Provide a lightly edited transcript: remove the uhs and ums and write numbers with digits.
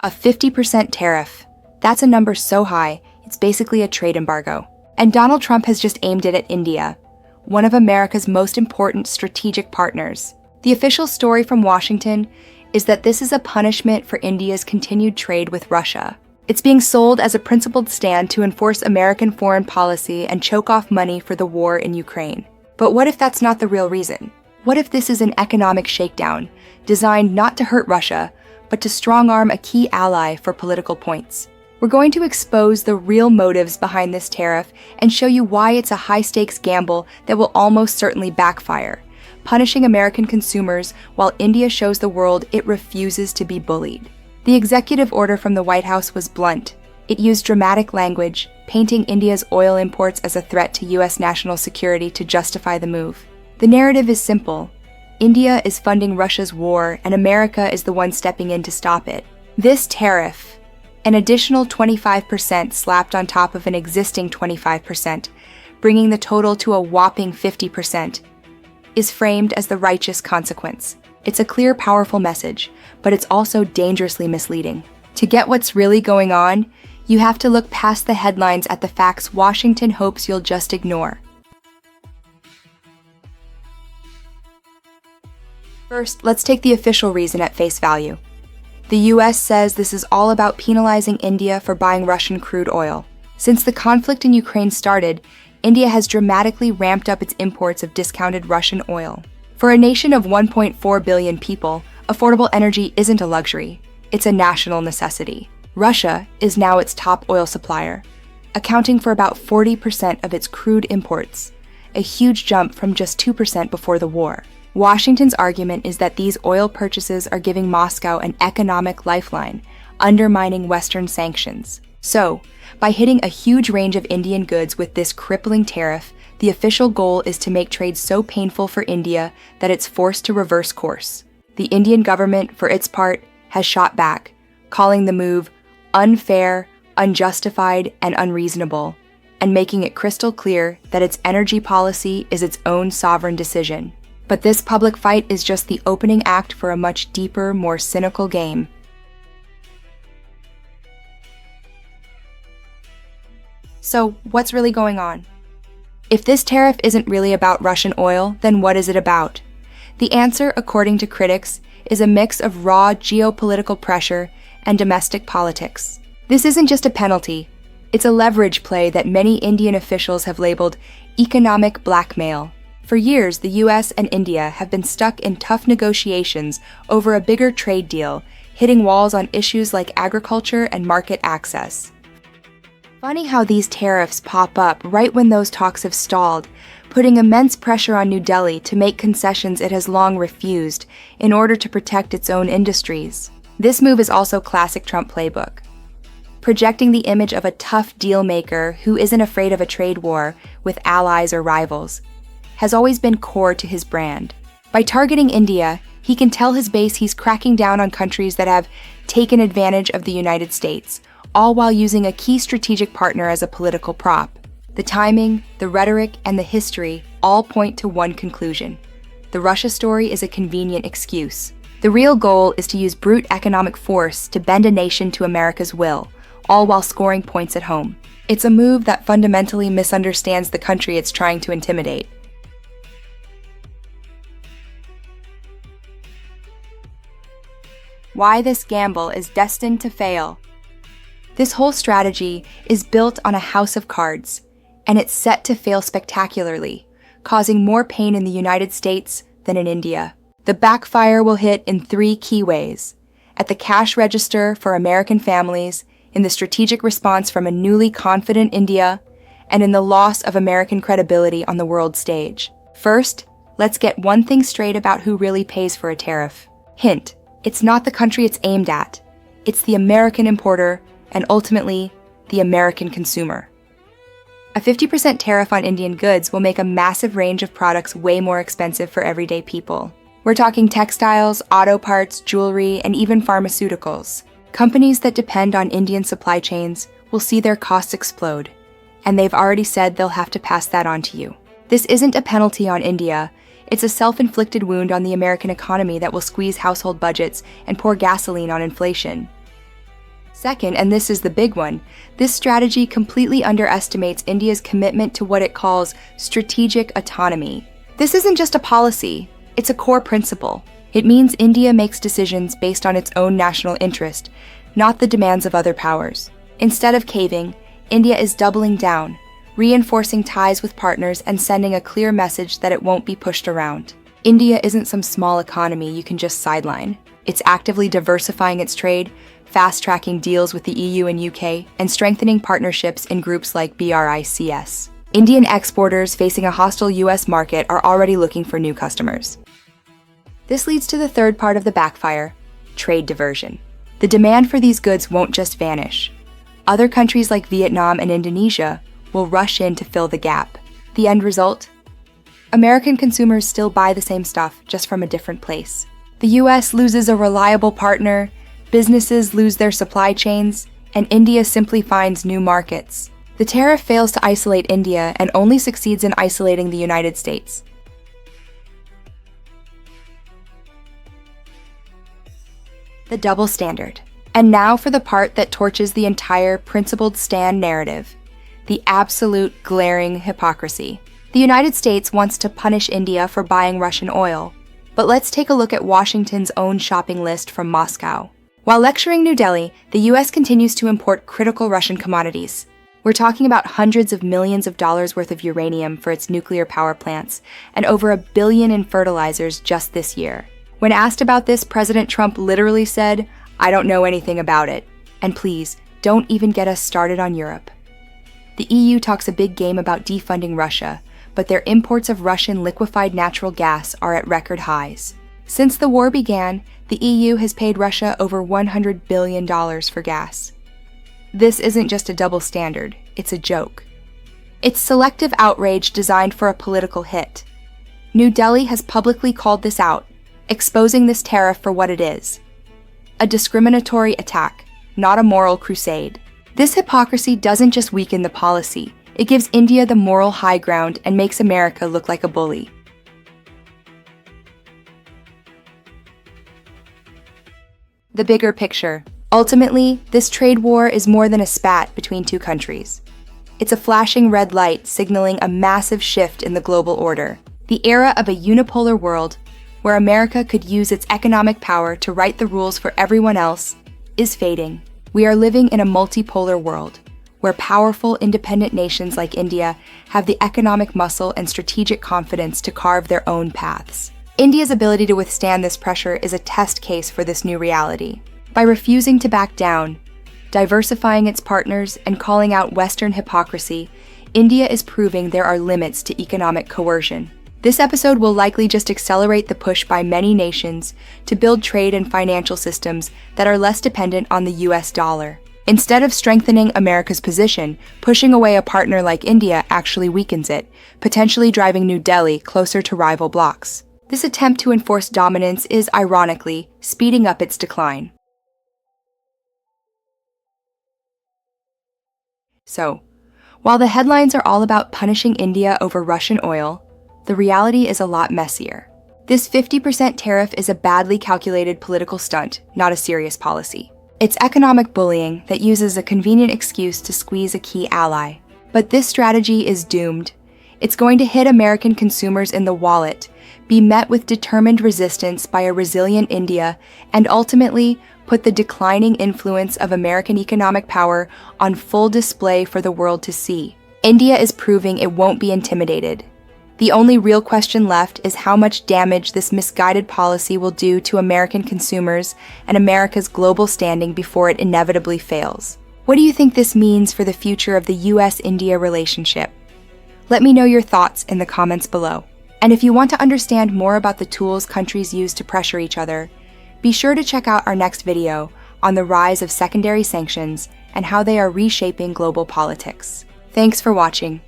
A 50% tariff. That's a number so high, it's basically a trade embargo. And Donald Trump has just aimed it at India, one of America's most important strategic partners. The official story from Washington is that this is a punishment for India's continued trade with Russia. It's being sold as a principled stand to enforce American foreign policy and choke off money for the war in Ukraine. But what if that's not the real reason? What if this is an economic shakedown, designed not to hurt Russia, but to strong-arm a key ally for political points? We're going to expose the real motives behind this tariff and show you why it's a high-stakes gamble that will almost certainly backfire, punishing American consumers while India shows the world it refuses to be bullied. The executive order from the White House was blunt. It used dramatic language, painting India's oil imports as a threat to U.S. national security to justify the move. The narrative is simple. India is funding Russia's war, and America is the one stepping in to stop it. This tariff, an additional 25% slapped on top of an existing 25%, bringing the total to a whopping 50%, is framed as the righteous consequence. It's a clear, powerful message, but it's also dangerously misleading. To get what's really going on, you have to look past the headlines at the facts Washington hopes you'll just ignore. First, let's take the official reason at face value. The US says this is all about penalizing India for buying Russian crude oil. Since the conflict in Ukraine started, India has dramatically ramped up its imports of discounted Russian oil. For a nation of 1.4 billion people, affordable energy isn't a luxury, it's a national necessity. Russia is now its top oil supplier, accounting for about 40% of its crude imports, a huge jump from just 2% before the war. Washington's argument is that these oil purchases are giving Moscow an economic lifeline, undermining Western sanctions. So, by hitting a huge range of Indian goods with this crippling tariff, the official goal is to make trade so painful for India that it's forced to reverse course. The Indian government, for its part, has shot back, calling the move unfair, unjustified, and unreasonable, and making it crystal clear that its energy policy is its own sovereign decision. But this public fight is just the opening act for a much deeper, more cynical game. So, what's really going on? If this tariff isn't really about Russian oil, then what is it about? The answer, according to critics, is a mix of raw geopolitical pressure and domestic politics. This isn't just a penalty, it's a leverage play that many Indian officials have labeled economic blackmail. For years, the US and India have been stuck in tough negotiations over a bigger trade deal, hitting walls on issues like agriculture and market access. Funny how these tariffs pop up right when those talks have stalled, putting immense pressure on New Delhi to make concessions it has long refused in order to protect its own industries. This move is also classic Trump playbook, projecting the image of a tough deal maker who isn't afraid of a trade war with allies or rivals, has always been core to his brand. By targeting India, he can tell his base he's cracking down on countries that have taken advantage of the United States, all while using a key strategic partner as a political prop. The timing, the rhetoric, and the history all point to one conclusion. The Russia story is a convenient excuse. The real goal is to use brute economic force to bend a nation to America's will, all while scoring points at home. It's a move that fundamentally misunderstands the country it's trying to intimidate. Why this gamble is destined to fail. This whole strategy is built on a house of cards, and it's set to fail spectacularly, causing more pain in the United States than in India. The backfire will hit in three key ways: at the cash register for American families, in the strategic response from a newly confident India, and in the loss of American credibility on the world stage. First, let's get one thing straight about who really pays for a tariff. Hint, it's not the country it's aimed at. It's the American importer, and ultimately, the American consumer. A 50% tariff on Indian goods will make a massive range of products way more expensive for everyday people. We're talking textiles, auto parts, jewelry, and even pharmaceuticals. Companies that depend on Indian supply chains will see their costs explode, and they've already said they'll have to pass that on to you. This isn't a penalty on India. It's a self-inflicted wound on the American economy that will squeeze household budgets and pour gasoline on inflation. Second, and this is the big one, this strategy completely underestimates India's commitment to what it calls strategic autonomy. This isn't just a policy, it's a core principle. It means India makes decisions based on its own national interest, not the demands of other powers. Instead of caving, India is doubling down, reinforcing ties with partners and sending a clear message that it won't be pushed around. India isn't some small economy you can just sideline. It's actively diversifying its trade, fast-tracking deals with the EU and UK, and strengthening partnerships in groups like BRICS. Indian exporters facing a hostile US market are already looking for new customers. This leads to the third part of the backfire, trade diversion. The demand for these goods won't just vanish. Other countries like Vietnam and Indonesia will rush in to fill the gap. The end result? American consumers still buy the same stuff, just from a different place. The US loses a reliable partner, businesses lose their supply chains, and India simply finds new markets. The tariff fails to isolate India and only succeeds in isolating the United States. The double standard. And now for the part that torches the entire principled stand narrative. The absolute glaring hypocrisy. The United States wants to punish India for buying Russian oil. But let's take a look at Washington's own shopping list from Moscow. While lecturing New Delhi, the US continues to import critical Russian commodities. We're talking about hundreds of millions of dollars worth of uranium for its nuclear power plants, and over $1 billion in fertilizers just this year. When asked about this, President Trump literally said, "I don't know anything about it. And please, don't even get us started on Europe." The EU talks a big game about defunding Russia, but their imports of Russian liquefied natural gas are at record highs. Since the war began, the EU has paid Russia over $100 billion for gas. This isn't just a double standard, it's a joke. It's selective outrage designed for a political hit. New Delhi has publicly called this out, exposing this tariff for what it is: a discriminatory attack, not a moral crusade. This hypocrisy doesn't just weaken the policy, it gives India the moral high ground and makes America look like a bully. The bigger picture. Ultimately, this trade war is more than a spat between two countries. It's a flashing red light signaling a massive shift in the global order. The era of a unipolar world, where America could use its economic power to write the rules for everyone else, is fading. We are living in a multipolar world, where powerful independent nations like India have the economic muscle and strategic confidence to carve their own paths. India's ability to withstand this pressure is a test case for this new reality. By refusing to back down, diversifying its partners, and calling out Western hypocrisy, India is proving there are limits to economic coercion. This episode will likely just accelerate the push by many nations to build trade and financial systems that are less dependent on the US dollar. Instead of strengthening America's position, pushing away a partner like India actually weakens it, potentially driving New Delhi closer to rival blocs. This attempt to enforce dominance is, ironically, speeding up its decline. So, while the headlines are all about punishing India over Russian oil, the reality is a lot messier. This 50% tariff is a badly calculated political stunt, not a serious policy. It's economic bullying that uses a convenient excuse to squeeze a key ally. But this strategy is doomed. It's going to hit American consumers in the wallet, be met with determined resistance by a resilient India, and ultimately put the declining influence of American economic power on full display for the world to see. India is proving it won't be intimidated. The only real question left is how much damage this misguided policy will do to American consumers and America's global standing before it inevitably fails. What do you think this means for the future of the US-India relationship? Let me know your thoughts in the comments below. And if you want to understand more about the tools countries use to pressure each other, be sure to check out our next video on the rise of secondary sanctions and how they are reshaping global politics. Thanks for watching.